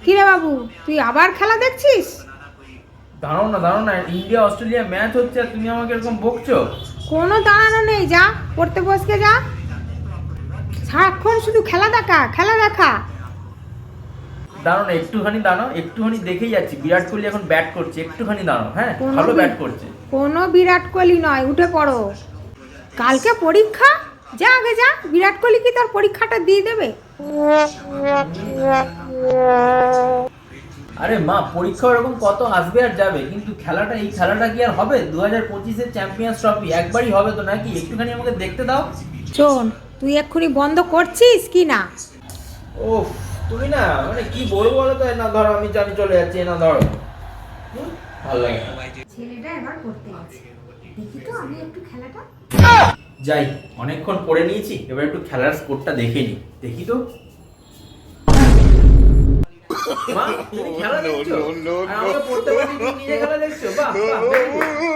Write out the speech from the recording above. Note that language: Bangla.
কিরে বাবু, তুই আবার খেলা দেখছিস? দাঁড়াও না, ইন্ডিয়া অস্ট্রেলিয়া ম্যাচ হচ্ছে আর তুমি আমাকে এরকম বকছো। কোনো দাঁড়ানো নেই, যা পড়তে বসকে যা। সারাক্ষণ শুধু খেলা দেখা খেলা দেখা। দাঁড়াও না, একটুখানি দেখেই যাচ্ছি। বিরাট কোহলি এখন ব্যাট করছে, একটুখানি দাঁড়াও। হ্যাঁ, ভালো ব্যাট করছে। কোনো বিরাট কোহলি নয়, উঠে পড়ো। কালকে পরীক্ষা, যা আগে যা। বিরাট কোহলি কি তার পরীক্ষাটা দিয়ে দেবে? আরে মা, পরীক্ষা ওরকম কত আসবে আর যাবে, কিন্তু এই খেলাটা কি আর হবে? 2025-এর চ্যাম্পিয়ন্স ট্রফি একবারই হবে তো নাকি? একটুখানি আমাকে দেখতে দাও। শোন, তুই এক্ষুনি বন্ধ করছিস কি না? ওফ, তুমি না মানে কি বলবো বলো তো। না ধরো, আমি চলে যাচ্ছি। না ধরো, ভালো লাগে না। ছেলেটা এবার পড়তে গেছে, দেখি তো আমি একটু খেলাটা। যাই, অনেকক্ষণ পড়ে নিয়েছি, এবার একটু খেলার স্কোরটা দেখে নি। দেখি তো। মা, তুমি খেলা দেখছো? আর আমাকে পড়তে বলছি, তুমি নিজে খেলা দেখছো? বাহ বাহ, very good.